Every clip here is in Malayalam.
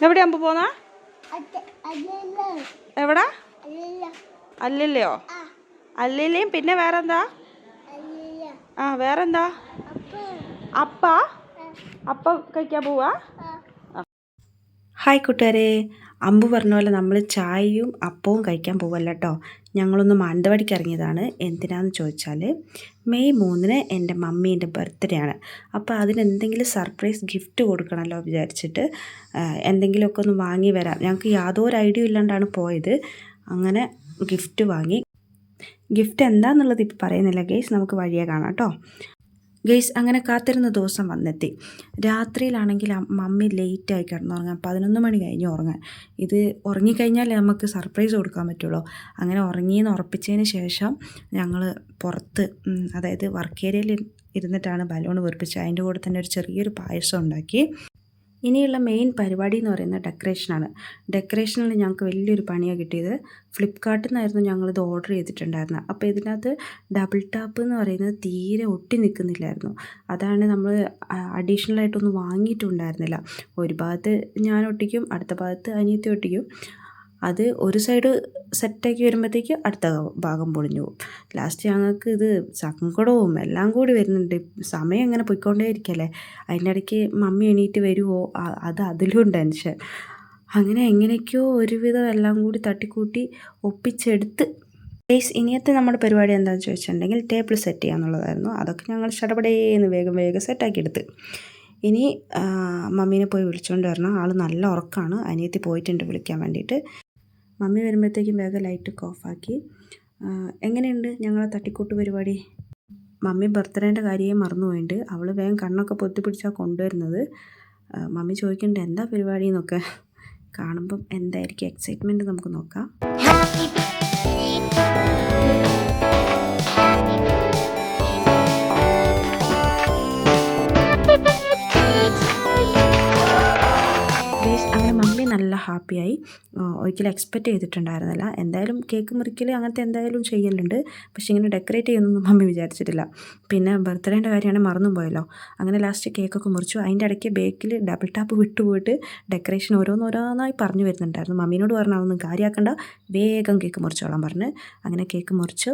എവിടെയാ അമ്പു പോന്നാ? എവിടാ? അല്ലല്ലയോ? അല്ലല്ലേയും പിന്നെ വേറെന്താ? വേറെന്താ? അപ്പ അപ്പ കഴിക്കാൻ പോവാ? ഹായ് കൂട്ടുകാരെ, അമ്പു പറഞ്ഞ പോലെ നമ്മൾ ചായയും അപ്പവും കഴിക്കാൻ പോവല്ല കേട്ടോ. ഞങ്ങളൊന്ന് മാനന്തവാടിക്ക് ഇറങ്ങിയതാണ്. എന്തിനാന്ന് ചോദിച്ചാൽ മെയ് 3 എൻ്റെ മമ്മീൻ്റെ ബർത്ത്ഡേ ആണ്. അപ്പോൾ അതിനെന്തെങ്കിലും സർപ്രൈസ് ഗിഫ്റ്റ് കൊടുക്കണമല്ലോ വിചാരിച്ചിട്ട് എന്തെങ്കിലുമൊക്കെ ഒന്ന് വാങ്ങി വരാം. ഞങ്ങൾക്ക് യാതൊരു ഐഡിയ ഇല്ലാണ്ടാണ് പോയത്. അങ്ങനെ ഗിഫ്റ്റ് വാങ്ങി. ഗിഫ്റ്റ് എന്താണെന്നുള്ളത് ഇപ്പോൾ പറയുന്നില്ല ഗെയ്സ്, നമുക്ക് വഴിയെ കാണാം കേട്ടോ. ഗെയ്സ്, അങ്ങനെ കാത്തിരുന്ന ദിവസം വന്നെത്തി. രാത്രിയിലാണെങ്കിൽ മമ്മി ലേറ്റായി കിടന്നുറങ്ങാൻ, 11 മണി കഴിഞ്ഞ് ഉറങ്ങാൻ. ഇത് ഉറങ്ങിക്കഴിഞ്ഞാലേ നമുക്ക് സർപ്രൈസ് കൊടുക്കാൻ പറ്റുള്ളൂ. അങ്ങനെ ഉറങ്ങിയെന്ന് ഉറപ്പിച്ചതിന് ശേഷം ഞങ്ങൾ പുറത്ത്, അതായത് വർക്ക് ഏരിയയിൽ ഇരുന്നിട്ടാണ് ബലൂൺ വീർപ്പിച്ചത്. അതിൻ്റെ കൂടെ തന്നെ ഒരു ചെറിയൊരു പായസം ഉണ്ടാക്കി. ഇനിയുള്ള മെയിൻ പരിപാടി എന്ന് പറയുന്നത് ഡെക്കറേഷനാണ്. ഡെക്കറേഷനിൽ ഞങ്ങൾക്ക് വലിയൊരു പണിയാണ് കിട്ടിയത്. ഫ്ലിപ്കാർട്ടിൽ നിന്നായിരുന്നു ഞങ്ങളിത് ഓർഡർ ചെയ്തിട്ടുണ്ടായിരുന്നത്. അപ്പോൾ ഇതിനകത്ത് ഡബിൾ ടാപ്പ് എന്ന് പറയുന്നത് തീരെ ഒട്ടി നിൽക്കുന്നില്ലായിരുന്നു. അതാണ് നമ്മൾ അഡീഷണലായിട്ടൊന്നും വാങ്ങിയിട്ടുണ്ടായിരുന്നില്ല. ഒരു ഭാഗത്ത് ഞാൻ ഒട്ടിക്കും, അടുത്ത ഭാഗത്ത് അനിയത്തി ഒട്ടിക്കും. അത് ഒരു സൈഡ് സെറ്റാക്കി വരുമ്പോഴത്തേക്ക് അടുത്ത ഭാഗം പൊളിഞ്ഞു പോകും. ലാസ്റ്റ് ഞങ്ങൾക്ക് ഇത് സങ്കടവും എല്ലാം കൂടി വരുന്നുണ്ട്. സമയം ഇങ്ങനെ പോയിക്കൊണ്ടേ ഇരിക്കല്ലേ. അതിൻ്റെ ഇടയ്ക്ക് മമ്മി എണീറ്റ് വരുമോ, അതിലും ടെൻഷൻ. അങ്ങനെ എങ്ങനെയൊക്കെയോ ഒരുവിധം എല്ലാം കൂടി തട്ടിക്കൂട്ടി ഒപ്പിച്ചെടുത്ത്. ഗെയ്സ്, ഇനിയത്തെ നമ്മുടെ പരിപാടി എന്താണെന്ന് ചോദിച്ചിട്ടുണ്ടെങ്കിൽ ടേബിൾ സെറ്റ് ചെയ്യാന്നുള്ളതായിരുന്നു. അതൊക്കെ ഞങ്ങൾ ചടപടേന്ന് വേഗം സെറ്റാക്കി എടുത്ത്. ഇനി മമ്മീനെ പോയി വിളിച്ചുകൊണ്ട് വരണം. ആൾ നല്ല ഉറക്കമാണ്. അനിയത്തി പോയിട്ടുണ്ട് വിളിക്കാൻ വേണ്ടിയിട്ട്. മമ്മി വരുമ്പോഴത്തേക്കും വേഗം ലൈറ്റൊക്കെ ഓഫാക്കി. എങ്ങനെയുണ്ട് ഞങ്ങളെ തട്ടിക്കൂട്ട് പരിപാടി? മമ്മി ബർത്ത്ഡേൻ്റെ കാര്യമേ മറന്നുപോയിട്ടുണ്ട്. അവൾ വേഗം കണ്ണൊക്കെ പൊത്തിപ്പിടിച്ചാൽ കൊണ്ടുവരുന്നത്. മമ്മി ചോദിക്കേണ്ട എന്താ പരിപാടി എന്നൊക്കെ. കാണുമ്പം എന്തായിരിക്കും എക്സൈറ്റ്മെൻറ്റ് നമുക്ക് നോക്കാം. അങ്ങനെ മമ്മി നല്ല ഹാപ്പിയായി. ഒരിക്കലും എക്സ്പെക്റ്റ് ചെയ്തിട്ടുണ്ടായിരുന്നില്ല. എന്തായാലും കേക്ക് മുറിക്കൽ അങ്ങനത്തെ എന്തായാലും ചെയ്യലുണ്ട്. പക്ഷേ ഇങ്ങനെ ഡെക്കറേറ്റ് ചെയ്യുന്നൊന്നും മമ്മി വിചാരിച്ചിട്ടില്ല. പിന്നെ ബർത്ത്ഡേൻ്റെ കാര്യമാണെങ്കിൽ മറന്നും പോയല്ലോ. അങ്ങനെ ലാസ്റ്റ് കേക്കൊക്കെ മുറിച്ചു. അതിൻ്റെ ഇടയ്ക്ക് ബേക്കിൽ ഡബിൾ ടാപ്പ് വിട്ടുപോയിട്ട് ഡെക്കറേഷൻ ഓരോന്നോരോന്നായി പറഞ്ഞു വരുന്നുണ്ടായിരുന്നു. മമ്മീനോട് പറഞ്ഞു അതൊന്നും കാര്യമാക്കണ്ട, വേഗം കേക്ക് മുറിച്ചോളാൻ പറഞ്ഞ്. അങ്ങനെ കേക്ക് മുറിച്ച്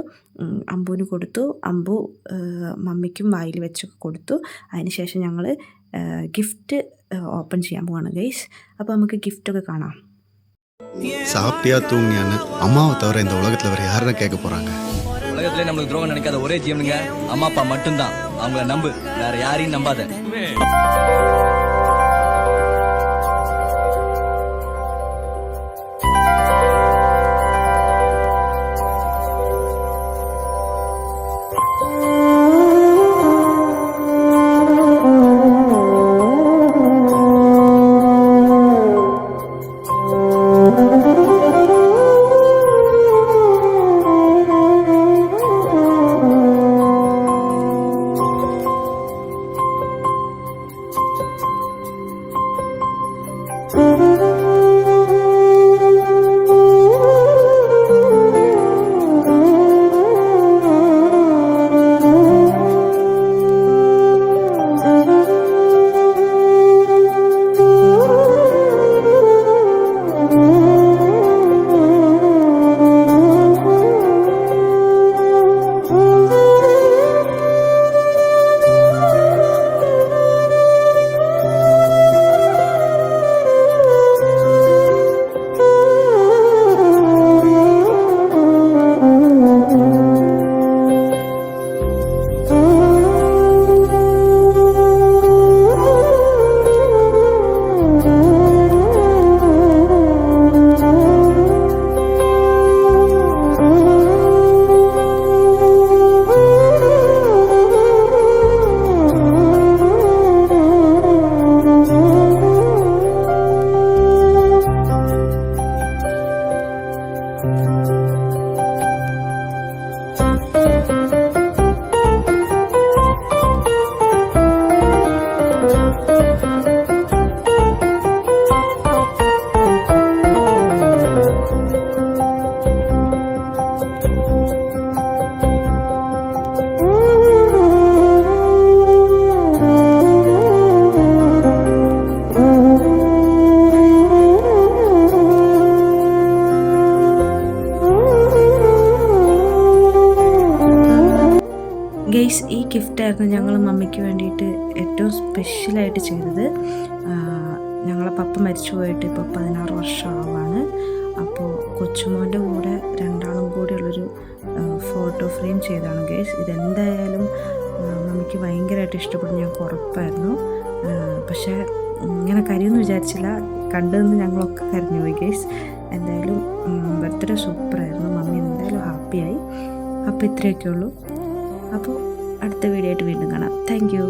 അമ്പുവിന് കൊടുത്തു. അമ്പു മമ്മിക്കും വായിൽ വെച്ച് കൊടുത്തു. അതിന് ശേഷം ഞങ്ങൾ ഗിഫ്റ്റ് ஓப்பன் செய்ய போவானு கைஸ். அப்போ நமக்கு கிஃப்ட்டொക്കെ കാണാம். சாப்பிட்டியா தூங்கியான்னு அம்மாவை தவிர இந்த உலகத்தில் வேறு யாரை கேட்க போகிறாங்க? உலகத்திலே நம்மளுக்கு துரோகம் நினைக்காத ஒரே ஜீவனுங்க அம்மா அப்பா மட்டும்தான். அவங்கள நம்பு, வேற யாரையும் நம்பாத. ഗെയ്സ്, ഈ ഗിഫ്റ്റായിരുന്നു ഞങ്ങൾ മമ്മിക്ക് വേണ്ടിയിട്ട് ഏറ്റവും സ്പെഷ്യലായിട്ട് ചെയ്തത്. ഞങ്ങളെ പപ്പ മരിച്ചു പോയിട്ട് ഇപ്പോൾ 16 വർഷം ആവാണ്. അപ്പോൾ കൊച്ചുമോൻ്റെ കൂടെ രണ്ടാളും കൂടെയുള്ളൊരു ഫോട്ടോ ഫ്രെയിം ചെയ്തതാണ് ഗെയ്സ്. ഇതെന്തായാലും മമ്മിക്ക് ഭയങ്കരമായിട്ട് ഇഷ്ടപ്പെടും, ഞങ്ങൾക്ക് ഉറപ്പായിരുന്നു. പക്ഷേ ഇങ്ങനെ കരയുമെന്ന് വിചാരിച്ചില്ല, കണ്ടതെന്ന് ഞങ്ങളൊക്കെ കരഞ്ഞു പോയി ഗെയ്സ്. എന്തായാലും ബർത്ത്ഡേ സൂപ്പറായിരുന്നു, മമ്മി എന്തായാലും ഹാപ്പിയായി. അപ്പോൾ ഇത്രയൊക്കെ ഉള്ളൂ. അപ്പോൾ അടുത്ത വീഡിയോ ആയിട്ട് വീണ്ടും കാണാം. Thank you.